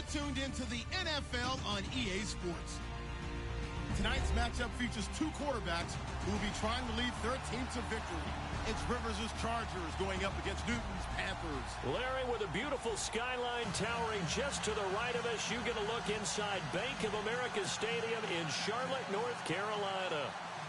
tuned into the NFL on EA Sports. Tonight's matchup features two quarterbacks who will be trying to lead their team to victory. It's Rivers' Chargers going up against Newton's Panthers. Larry, with a beautiful skyline towering just to the right of us, you get a look inside Bank of America Stadium in Charlotte, North Carolina.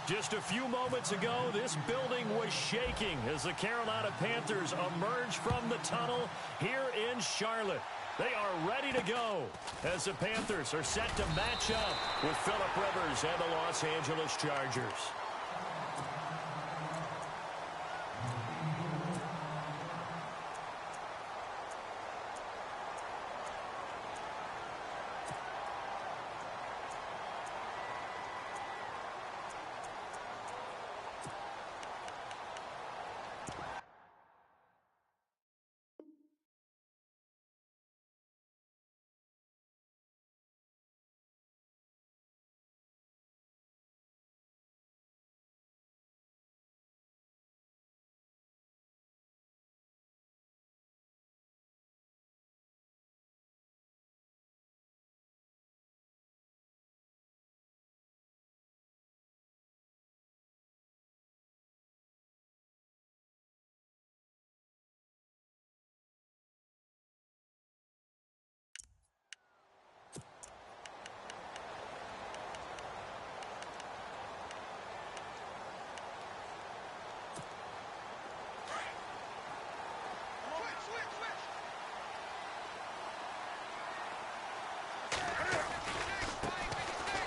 Just a few moments ago, this building was shaking as the Carolina Panthers emerged from the tunnel here in Charlotte. They are ready to go as the Panthers are set to match up with Phillip Rivers and the Los Angeles Chargers.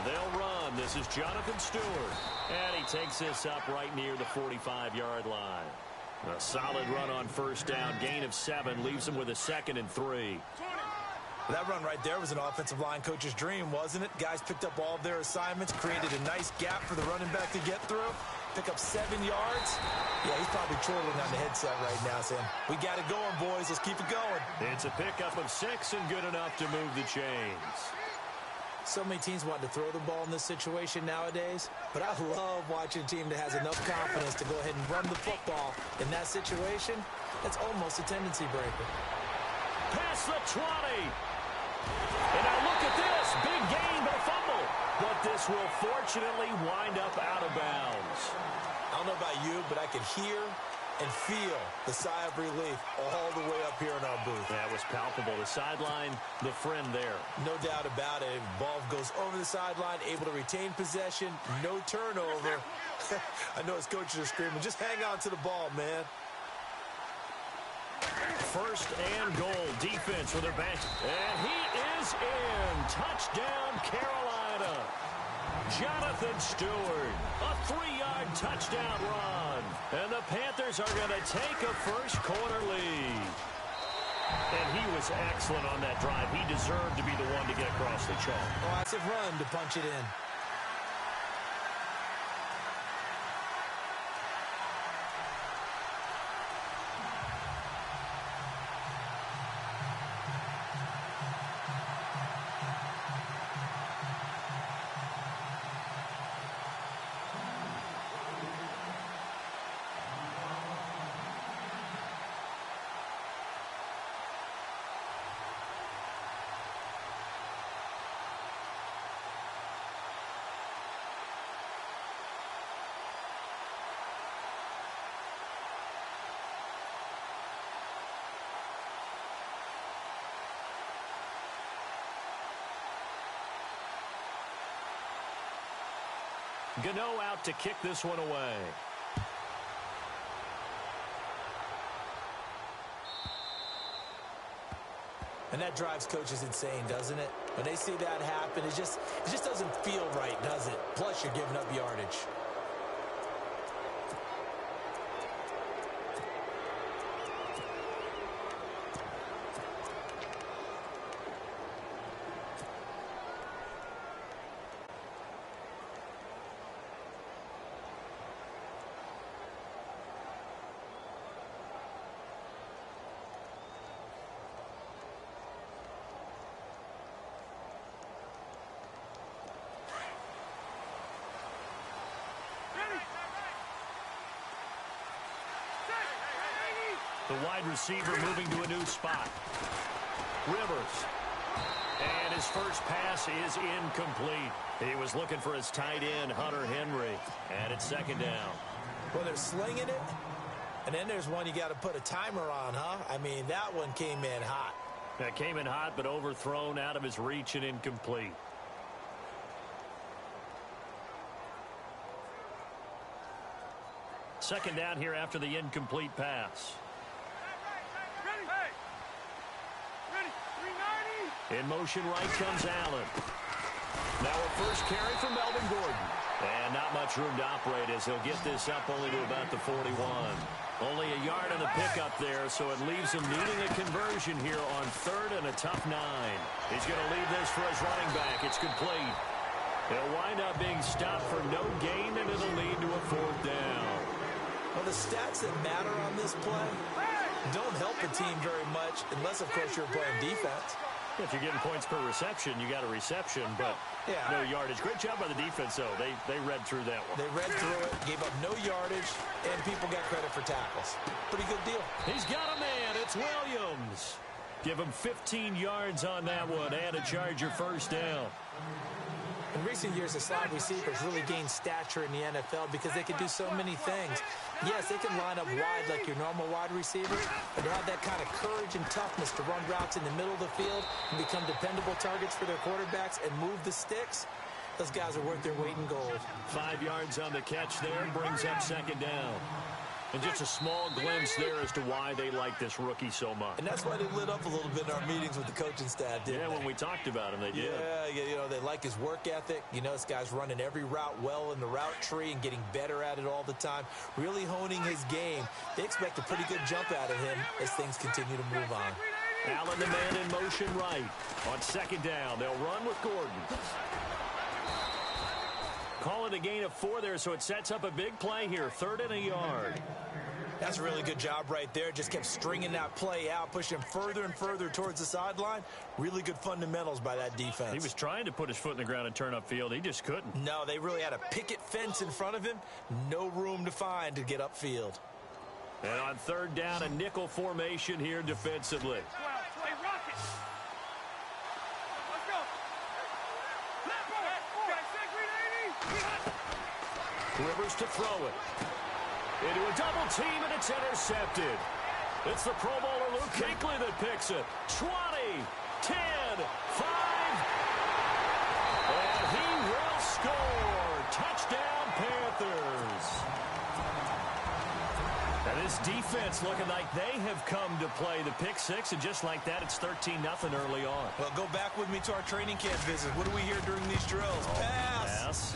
They'll run. This is Jonathan Stewart. And he takes this up right near the 45-yard line. A solid run on first down. Gain of 7 leaves him with a 2nd and 3. That run right there was an offensive line coach's dream, wasn't it? Guys picked up all of their assignments, created a nice gap for the running back to get through. Pick up 7 yards. Yeah, he's probably chortling on the headset right now, saying, we got it going, boys. Let's keep it going. It's a pickup of 6 and good enough to move the chains. So many teams want to throw the ball in this situation nowadays, but I love watching a team that has enough confidence to go ahead and run the football in that situation. That's almost a tendency breaker. Past the 20. And now look at this. Big gain, but a fumble. But this will fortunately wind up out of bounds. I don't know about you, but I could hear and feel the sigh of relief all the way up here in our booth. That was palpable. The sideline, the friend there. No doubt about it. Ball goes over the sideline, able to retain possession, no turnover. I know his coaches are screaming, just hang on to the ball, man. First and goal, defense with their back. And he is in. Touchdown, Carolina. Jonathan Stewart, a 3-yard touchdown run. And the Panthers are going to take a first-quarter lead. And he was excellent on that drive. He deserved to be the one to get across the chalk. Classic run to punch it in. Gano out to kick this one away. And that drives coaches insane, doesn't it? When they see that happen, it just doesn't feel right, does it? Plus, you're giving up yardage. The wide receiver moving to a new spot. Rivers And his first pass is incomplete. He was looking for his tight end, Hunter Henry. And it's second down. Well, they're slinging it. And then there's one you got to put a timer on, huh? I mean, that one came in hot. That came in hot, but overthrown out of his reach and incomplete. Second down here after the incomplete pass. In motion right comes Allen. Now a first carry for Melvin Gordon. And not much room to operate as he'll get this up only to about the 41. Only a yard on the pickup there, so it leaves him needing a conversion here on third and a tough 9. He's going to leave this for his running back. It's complete. He'll wind up being stopped for no gain, and it'll lead to a fourth down. Well, the stats that matter on this play don't help a team very much unless, of course, you're playing defense. If you're getting points per reception, you got a reception, but no yardage. Great job by the defense, though. They read through that one. They read through it, gave up no yardage, and people got credit for tackles. Pretty good deal. He's got a man. It's Williams. Give him 15 yards on that one and a Charger first down. In recent years, the slot receivers really gained stature in the NFL because they can do so many things. Yes, they can line up wide like your normal wide receiver, but to have that kind of courage and toughness to run routes in the middle of the field and become dependable targets for their quarterbacks and move the sticks, those guys are worth their weight in gold. 5 yards on the catch there, brings up second down. And just a small glimpse there as to why they like this rookie so much. And that's why they lit up a little bit in our meetings with the coaching staff, didn't they? When we talked about him, they did. Yeah, you know, they like his work ethic. You know, this guy's running every route well in the route tree and getting better at it all the time, really honing his game. They expect a pretty good jump out of him as things continue to move on. Allen, the man in motion right. On second down, they'll run with Gordon. Call it a gain of 4 there, so it sets up a big play here. 3rd and a yard. That's a really good job right there. Just kept stringing that play out, pushing him further and further towards the sideline. Really good fundamentals by that defense. He was trying to put his foot in the ground and turn upfield. He just couldn't. No, they really had a picket fence in front of him. No room to find to get upfield. And on 3rd down, a nickel formation here defensively. Rivers to throw it. Into a double team, and it's intercepted. It's the Pro Bowler Luke Kuechly that picks it. 20, 10, 5. And he will score. Touchdown, Panthers. And this defense looking like they have come to play the pick 6, and just like that, it's 13-0 early on. Well, go back with me to our training camp visit. What do we hear during these drills? Pass.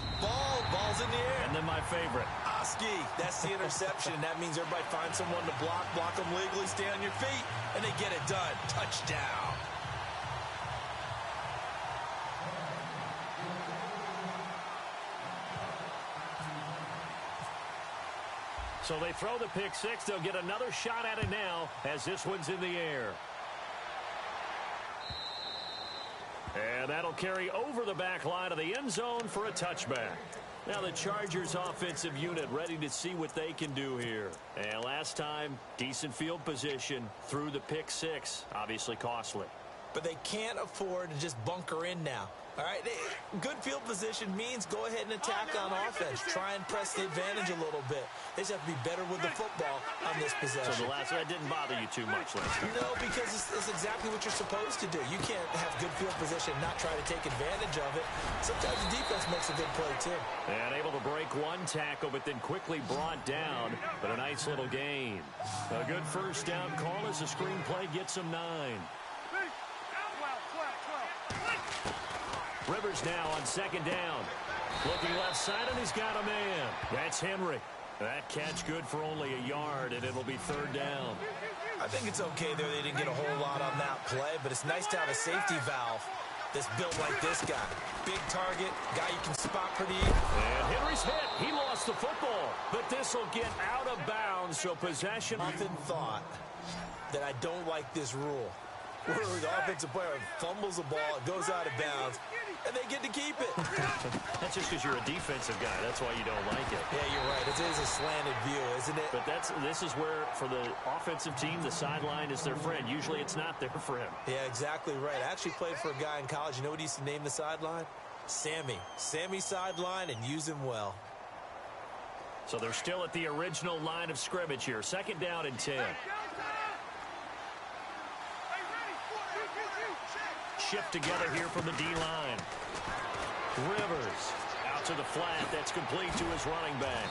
Ball's in the air. And then my favorite. Oski, that's the interception. That means everybody finds someone to block them legally, stay on your feet, and they get it done. Touchdown. So they throw the pick 6. They'll get another shot at it now as this one's in the air. And that'll carry over the back line of the end zone for a touchback. Now the Chargers offensive unit ready to see what they can do here. And last time, decent field position through the pick 6. Obviously costly. But they can't afford to just bunker in now. All right, good field position means go ahead and attack on offense. Try and press the advantage a little bit. They just have to be better with the football on this possession. So the last one didn't bother you too much last time? No, because it's exactly what you're supposed to do. You can't have good field position and not try to take advantage of it. Sometimes the defense makes a good play, too. And able to break one tackle, but then quickly brought down. But a nice little gain. A good first down call as the screenplay gets him 9. Rivers now on second down. Looking left side, and he's got a man. That's Henry. That catch good for only a yard, and it'll be 3rd down. I think it's okay there. They didn't get a whole lot on that play, but it's nice to have a safety valve that's built like this guy. Big target, guy you can spot pretty easy. And Henry's hit. He lost the football, but this will get out of bounds, so possession. I often thought that I don't like this rule. where the offensive player fumbles the ball, it goes out of bounds, and they get to keep it. That's just because you're a defensive guy. That's why you don't like it. Yeah, you're right. It is a slanted view, isn't it? But this is where, for the offensive team, the sideline is their friend. Usually it's not their friend. Yeah, exactly right. I actually played for a guy in college. You know what he used to name the sideline? Sammy. Sammy sideline, and use him well. So they're still at the original line of scrimmage here. 2nd down and 10. Shift together here from the D-line. Rivers out to the flat. That's complete to his running back.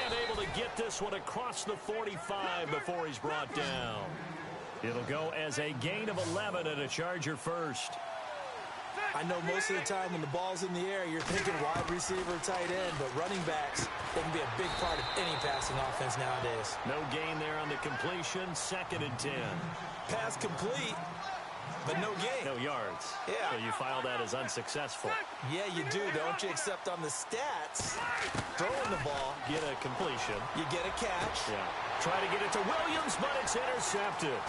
And able to get this one across the 45 before he's brought down. It'll go as a gain of 11 and a Charger first. I know most of the time when the ball's in the air, you're thinking wide receiver, tight end, but running backs, they can be a big part of any passing offense nowadays. No gain there on the completion. 2nd and 10. Pass complete, but no gain. No yards. Yeah. So you file that as unsuccessful. Yeah, you do, don't you? Except on the stats, throwing the ball, Get a completion. you get a catch. Yeah. Try to get it to Williams, but it's intercepted.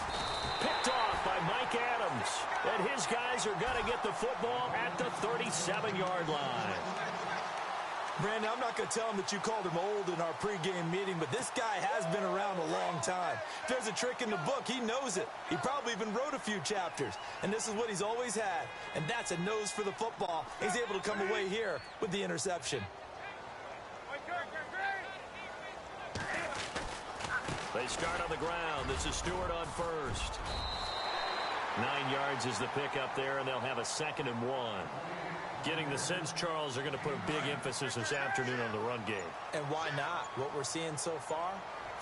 Picked off by Mike Adams. And his guys are going to get the football at the 37-yard line. Brandon, I'm not going to tell him that you called him old in our pregame meeting, but this guy has been around a long time. If there's a trick in the book, he knows it. He probably even wrote a few chapters. And this is what he's always had. And that's a nose for the football. He's able to come away here with the interception. They start on the ground. This is Stewart on first. 9 yards is the pickup there, and they'll have a 2nd and 1. Getting the sense, Charles, are going to put a big emphasis this afternoon on the run game. And why not? What we're seeing so far,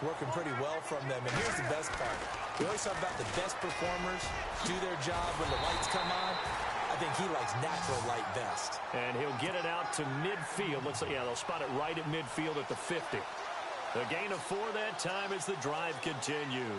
working pretty well from them. And here's the best part. We always talk about the best performers do their job when the lights come on. I think he likes natural light best. And he'll get it out to midfield. Looks like, yeah, they'll spot it right at midfield at the 50. The gain of 4 that time as the drive continues.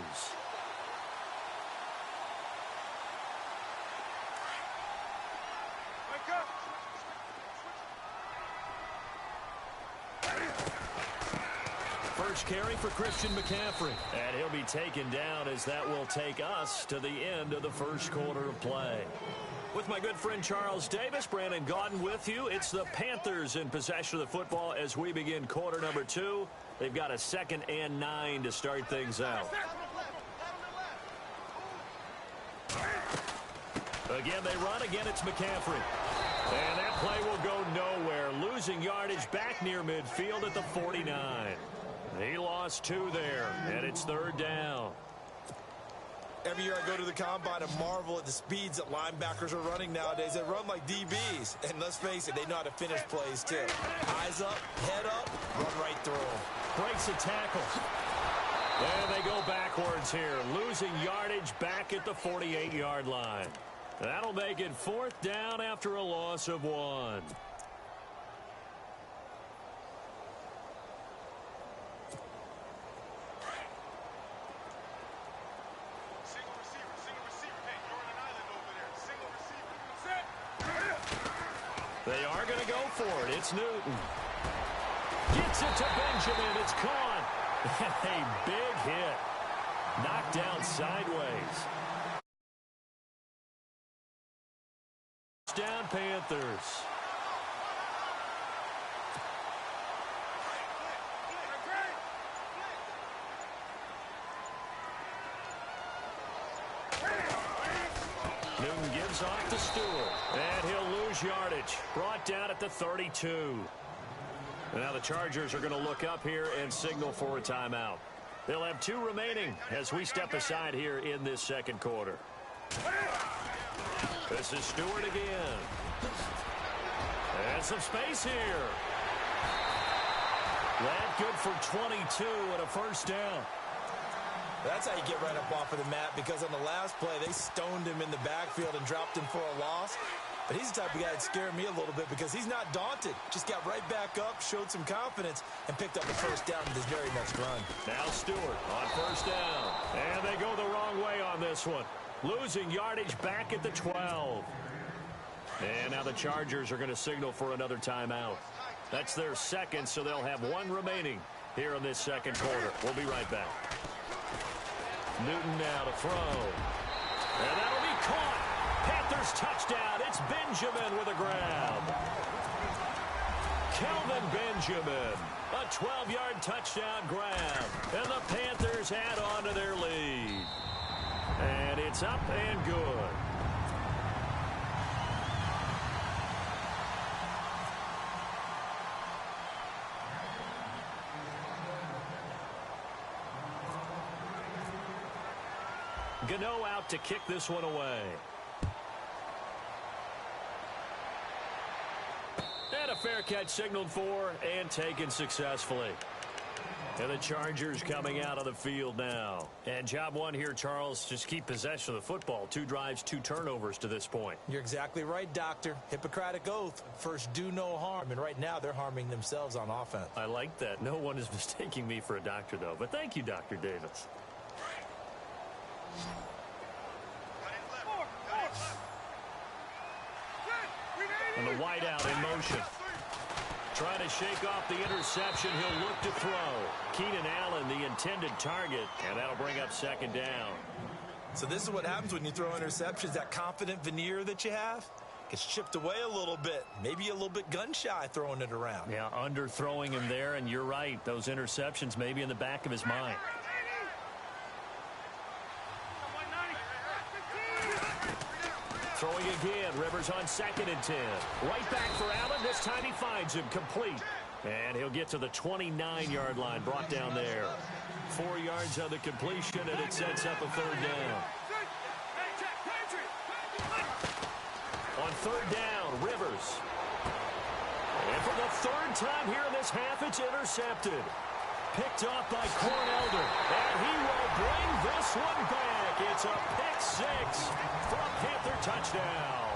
First carry for Christian McCaffrey. And he'll be taken down as that will take us to the end of the first quarter of play. With my good friend Charles Davis, Brandon Gaudin with you. It's the Panthers in possession of the football as we begin quarter number 2. They've got a 2nd and 9 to start things out. Again, they run. Again, it's McCaffrey. And that play will go nowhere. Losing yardage back near midfield at the 49. He lost 2 there, and it's 3rd down. Every year I go to the combine and marvel at the speeds that linebackers are running nowadays. They run like DBs. And let's face it, they know how to finish plays too. Eyes up, head up, run right through them. Breaks a tackle. And they go backwards here. Losing yardage back at the 48-yard line. That'll make it 4th down after a loss of 1. They are going to go for it. It's Newton. Gets it to Benjamin. It's caught. A big hit. Knocked down sideways. Down Panthers. Newton gives off to Stewart. And he'll lose yardage. Brought down at the 32. And now the Chargers are going to look up here and signal for a timeout. They'll have 2 remaining as we step aside here in this second quarter. This is Stewart again. And some space here. That good for 22 and a first down. That's how you get right up off of the mat, because on the last play, they stoned him in the backfield and dropped him for a loss. But he's the type of guy that scared me a little bit because he's not daunted. Just got right back up, showed some confidence, and picked up the first down in his very next run. Now Stewart on first down. And they go the wrong way on this one. Losing yardage back at the 12. And now the Chargers are going to signal for another timeout. That's their second, so they'll have 1 remaining here in this second quarter. We'll be right back. Newton now to throw. And that'll be caught. Panthers touchdown. It's Benjamin with a grab. Kelvin Benjamin, a 12-yard touchdown grab. And the Panthers add on to their lead. And it's up and good. Gano out to kick this one away. And a fair catch signaled for and taken successfully. And the Chargers coming out of the field now. And job one here, Charles, just keep possession of the football. 2 drives, 2 turnovers to this point. You're exactly right, Doctor. Hippocratic oath. First, do no harm. And right now, they're harming themselves on offense. I like that. No one is mistaking me for a doctor, though. But thank you, Dr. Davis. And the wideout in motion. Trying to shake off the interception. He'll look to throw. Keenan Allen, the intended target. And that'll bring up second down. So this is what happens when you throw interceptions. That confident veneer that you have gets chipped away a little bit. Maybe a little bit gun-shy throwing it around. Yeah, underthrowing him there. And you're right. Those interceptions may be in the back of his mind. Throwing again. Rivers on 2nd and 10. Right back for Allen. This time he finds him complete. And he'll get to the 29-yard line. Brought down there. 4 yards on the completion, and it sets up a 3rd down. On 3rd down, Rivers. And for the 3rd time here in this half, it's intercepted. Picked off by Cornelder. And he will bring this one back. It's a pick 6 for a Panther touchdown.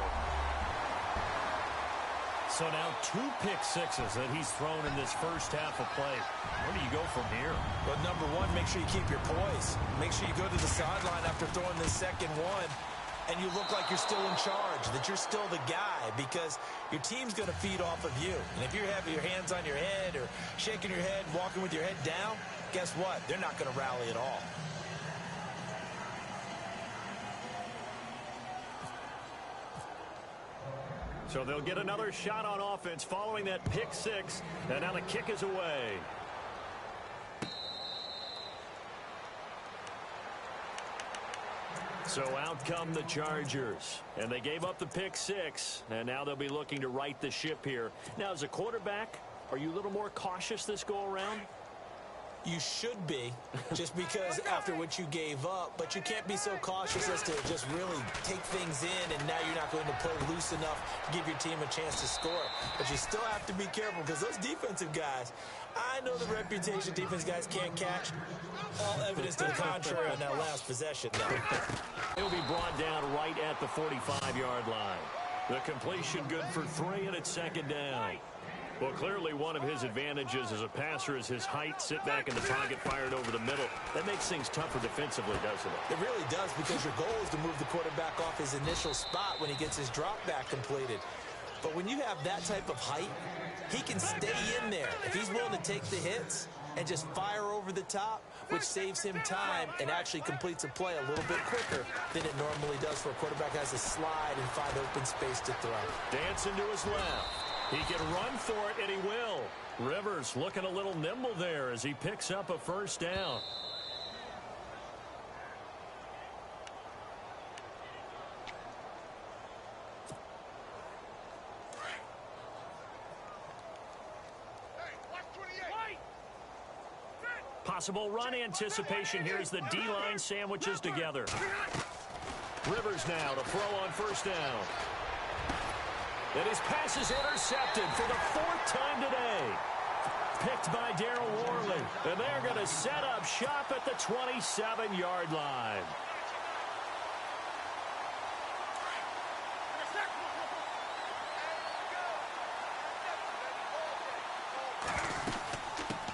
So now 2 pick sixes that he's thrown in this first half of play. Where do you go from here? But number one, make sure you keep your poise. Make sure you go to the sideline after throwing this second one, and you look like you're still in charge, that you're still the guy, because your team's going to feed off of you. And if you're having your hands on your head or shaking your head, walking with your head down, guess what? They're not going to rally at all. So they'll get another shot on offense following that pick 6. And now the kick is away. So out come the Chargers. And they gave up the pick 6. And now they'll be looking to right the ship here. Now, as a quarterback, are you a little more cautious this go-around? You should be, just because after what you gave up. But you can't be so cautious as to just really take things in, and now you're not going to play loose enough to give your team a chance to score. But you still have to be careful, because those defensive guys, I know the reputation defense guys can't catch. All evidence to the contrary on that last possession, though. He'll be brought down right at the 45-yard line. The completion good for 3, and it's 2nd down. Well, clearly one of his advantages as a passer is his height. Sit back in the pocket, fired over the middle. That makes things tougher defensively, doesn't it? It really does, because your goal is to move the quarterback off his initial spot when he gets his drop back completed. But when you have that type of height, he can stay in there. If he's willing to take the hits and just fire over the top, which saves him time and actually completes a play a little bit quicker than it normally does for a quarterback who has to slide and find open space to throw. Dancing to his left. He can run for it, and he will. Rivers looking a little nimble there as he picks up a 1st down. Possible run anticipation here as the D-line sandwiches together. Rivers now to throw on 1st down. And his pass is intercepted for the 4th time today. Picked by Daryl Worley. And they're going to set up shop at the 27-yard line.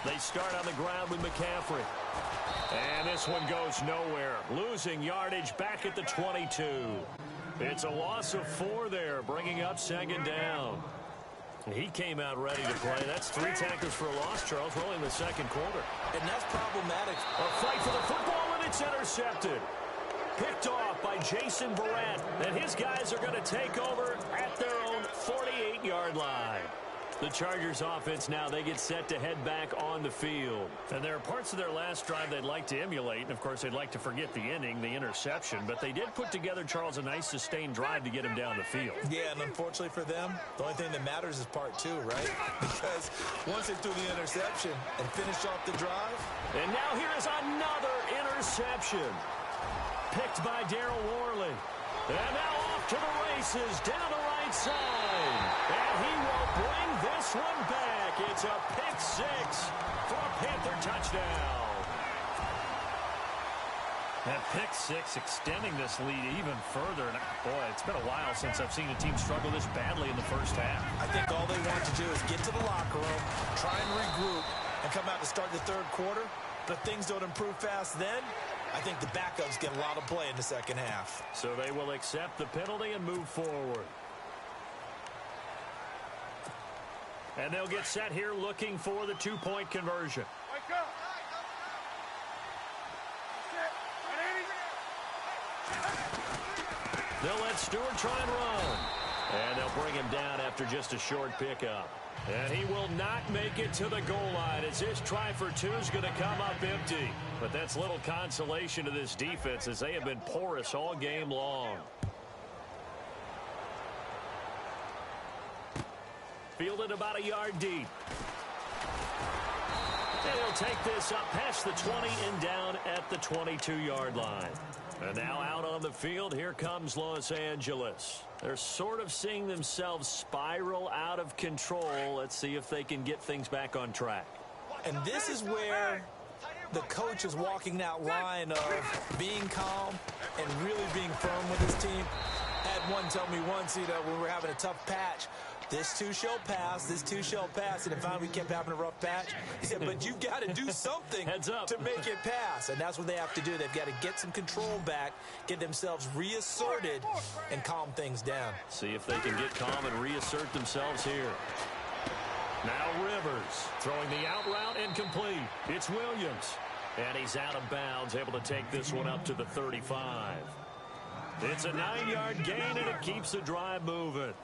They start on the ground with McCaffrey. And this one goes nowhere. Losing yardage back at the 22. It's a loss of 4 there, bringing up 2nd down. He came out ready to play. That's 3 tackles for a loss, Charles. We're only in the 2nd quarter. And that's problematic. A fight for the football, and it's intercepted. Picked off by Jason Verrett, and his guys are going to take over at their own 48-yard line. The Chargers offense now, they get set to head back on the field. And there are parts of their last drive they'd like to emulate. And, of course, they'd like to forget the ending, the interception. But they did put together, Charles, a nice sustained drive to get him down the field. Yeah, and unfortunately for them, the only thing that matters is part two, right? Because once they threw the interception and finished off the drive. And now here is another interception. Picked by Daryl Worley. And now off to the races, down the right side. And he will bring this one back. It's a pick six for a Panther touchdown. That pick six extending this lead even further. And boy, it's been a while since I've seen a team struggle this badly in the first half. I think all they want to do is get to the locker room, try and regroup, and come out to start the third quarter. But if things don't improve fast then, I think the backups get a lot of play in the second half. So they will accept the penalty and move forward. And they'll get set here looking for the two-point conversion. They'll let Stewart try and run. And they'll bring him down after just a short pickup. And he will not make it to the goal line as this try for two is going to come up empty. But that's little consolation to this defense as they have been porous all game long. Fielded about a yard deep. And he'll take this up past the 20 and down at the 22-yard line. And now out on the field, here comes Los Angeles. They're sort of seeing themselves spiral out of control. Let's see if they can get things back on track. And this is where the coach is walking that line of being calm and really being firm with his team. Had one tell me once, when we were having a tough patch, this too shall pass, this too shall pass. And finally we kept having a rough patch. He said, but you've got to do something to make it pass. And that's what they have to do. They've got to get some control back, get themselves reasserted, and calm things down. See if they can get calm and reassert themselves here. Now Rivers throwing the out route and complete. It's Williams. And he's out of bounds, able to take this one up to the 35. It's a 9-yard gain, and it keeps the drive moving.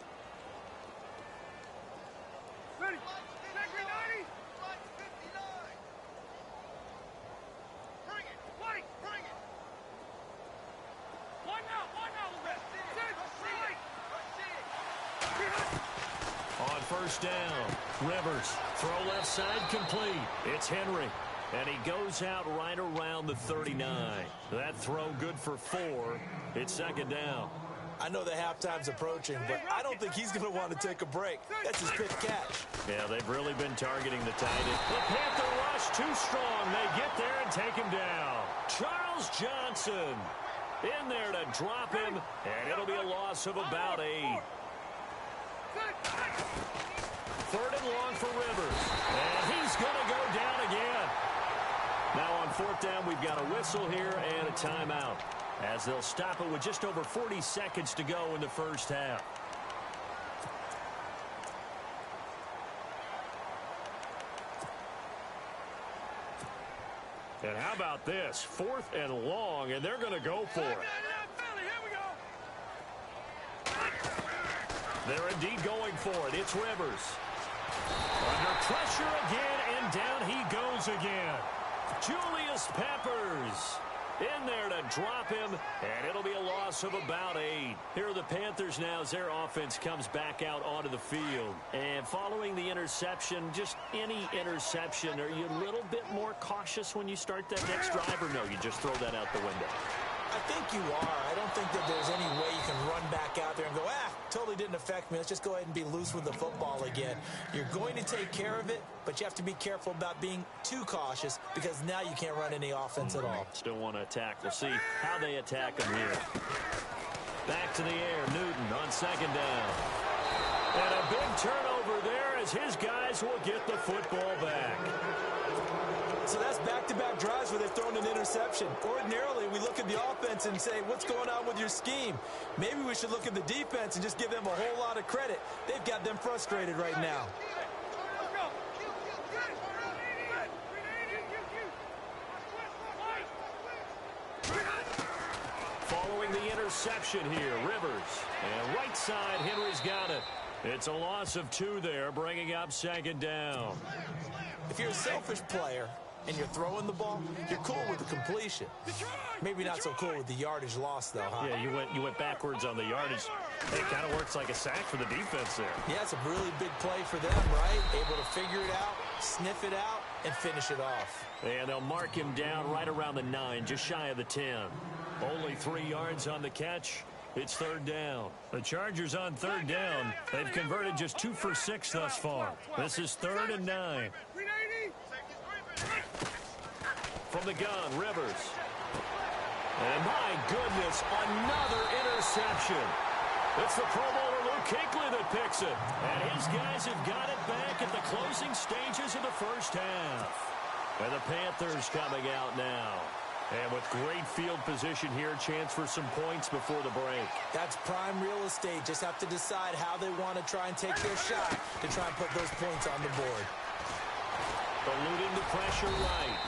On first down, Rivers, throw left side complete. It's Henry, and he goes out right around the 39. That throw good for 4. It's second down. I know the halftime's approaching, but I don't think he's going to want to take a break. That's his fifth catch. Yeah, they've really been targeting the tight end. The Panther rush too strong. They get there and take him down. Charles Johnson in there to drop him, and it'll be a loss of about 8. Third and long for Rivers, and he's going to go down again. Now on fourth down, we've got a whistle here and a timeout, as they'll stop it with just over 40 seconds to go in the first half. And how about this? Fourth and long, and they're going to go for it. They're indeed going for it. It's Rivers. Under pressure again, and down he goes again. Julius Peppers in there to drop him, and it'll be a loss of about 8. Here are the Panthers now as their offense comes back out onto the field. And following the interception, just any interception, are you a little bit more cautious when you start that next drive, or no, you just throw that out the window? I think you are. I don't think that there's any way you can run back out there and go, totally didn't affect me. Let's just go ahead and be loose with the football again. You're going to take care of it, but you have to be careful about being too cautious because now you can't run any offense at all. Still want to attack. We'll see how they attack them here. Back to the air. Newton on second down. And a big turnover there as his guys will get the football back. So that's back-to-back drives where they've thrown an interception. Ordinarily, we look at the offense and say, what's going on with your scheme? Maybe we should look at the defense and just give them a whole lot of credit. They've got them frustrated right now. reception here. Rivers. And right side, Henry's got it. It's a loss of 2 there, bringing up second down. If you're a selfish player and you're throwing the ball, you're cool with the completion. Maybe not so cool with the yardage loss, though, huh? Yeah, you went backwards on the yardage. It kind of works like a sack for the defense there. Yeah, it's a really big play for them, right? Able to figure it out, sniff it out, and finish it off. And they'll mark him down right around the 9, just shy of the 10. Only 3 yards on the catch. It's third down. The Chargers on third down. They've converted just 2 for 6 thus far. This is 3rd and 9. From the gun, Rivers. And my goodness, another interception. It's the Pro Bowler Luke Kuechly that picks it. And his guys have got it back at the closing stages of the first half. And the Panthers coming out now. And with great field position here, chance for some points before the break. That's prime real estate. Just have to decide how they want to try and take their shot to try and put those points on the board. Eluding the pressure right.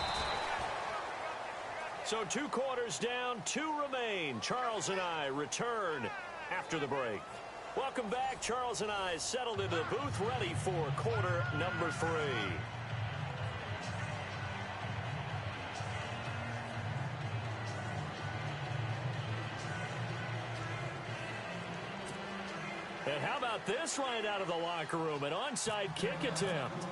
So 2 quarters down, 2 remain. Charles and I return after the break. Welcome back. Charles and I settled into the booth, ready for quarter number 3. And how about this right out of the locker room? An onside kick attempt.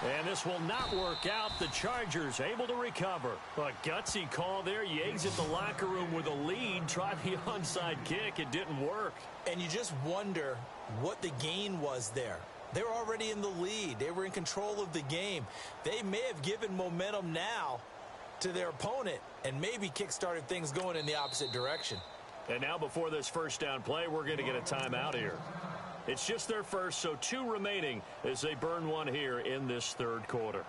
And this will not work out. The Chargers able to recover. A gutsy call there. You exit the locker room with a lead. Try the onside kick. It didn't work. And you just wonder what the gain was there. They were already in the lead. They were in control of the game. They may have given momentum now to their opponent and maybe kick-started things going in the opposite direction. And now before this first down play, we're going to get a timeout here. It's just their first, so 2 remaining as they burn 1 here in this third quarter.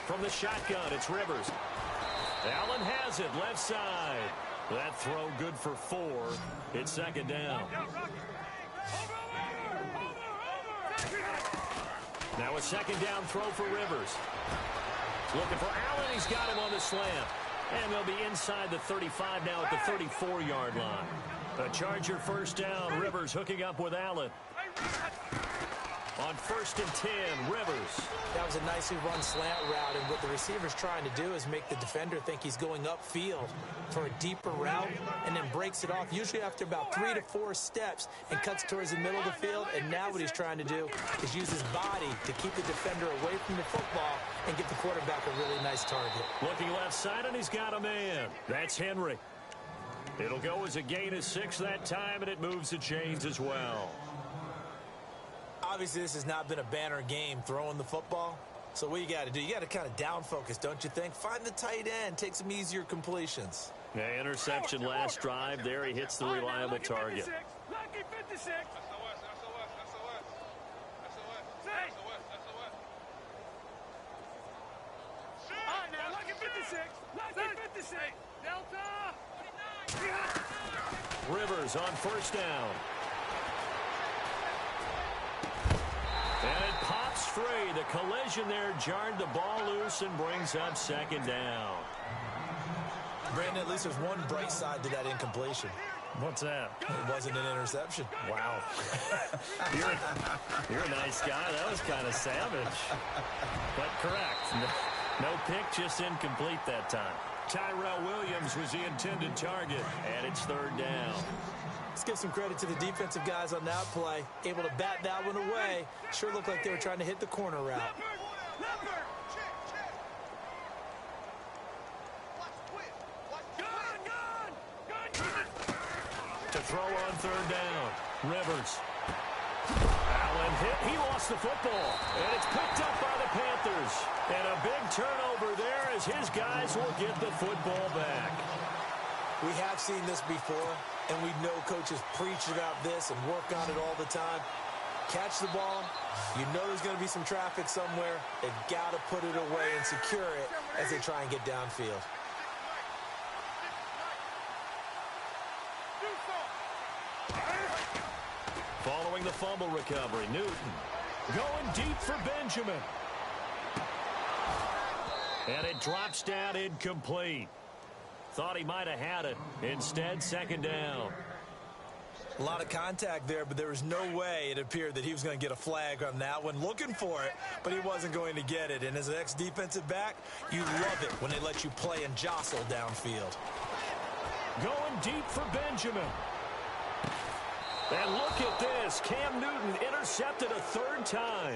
From the shotgun, it's Rivers. Allen has it, left side. That throw good for 4. It's second down. Now a second down throw for Rivers. Looking for Allen. He's got him on the slant. And they'll be inside the 35 now at the 34-yard line. A Charger first down. Rivers hooking up with Allen. On 1st and 10, Rivers. That was a nicely run slant route, and what the receiver's trying to do is make the defender think he's going upfield for a deeper route and then breaks it off, usually after about 3 to 4 steps, and cuts towards the middle of the field. And now what he's trying to do is use his body to keep the defender away from the football and give the quarterback a really nice target. Looking left side, and he's got a man. That's Henry. It'll go as a gain of 6 that time, and it moves the chains as well. Obviously, this has not been a banner game throwing the football. So what you got to do, you got to kind of down focus, don't you think? Find the tight end, take some easier completions. Yeah, interception last drive. There he hits the reliable target. Lucky 56. Rivers on first down. And it pops free. The collision there jarred the ball loose and brings up second down. Brandon, at least there's one bright side to that incompletion. What's that? It wasn't an interception. Wow. You're a nice guy. That was kind of savage. But correct. No pick, just incomplete that time. Tyrell Williams was the intended target, and it's third down. Let's give some credit to the defensive guys on that play. Able to bat that one away. Sure looked like they were trying to hit the corner route. To throw on third down. Rivers. Allen hit. He lost the football. And it's picked up by the Panthers. And a big turnover there as his guys will get the football back. We have seen this before, and we know coaches preach about this and work on it all the time. Catch the ball. You know there's going to be some traffic somewhere. They've got to put it away and secure it as they try and get downfield. Following the fumble recovery, Newton going deep for Benjamin. And it drops down incomplete. Thought he might have had it. Instead, second down. A lot of contact there, but there was no way it appeared that he was going to get a flag on that one. Looking for it, but he wasn't going to get it. And as an ex-defensive back, you love it when they let you play and jostle downfield. Going deep for Benjamin. And look at this. Cam Newton intercepted a third time.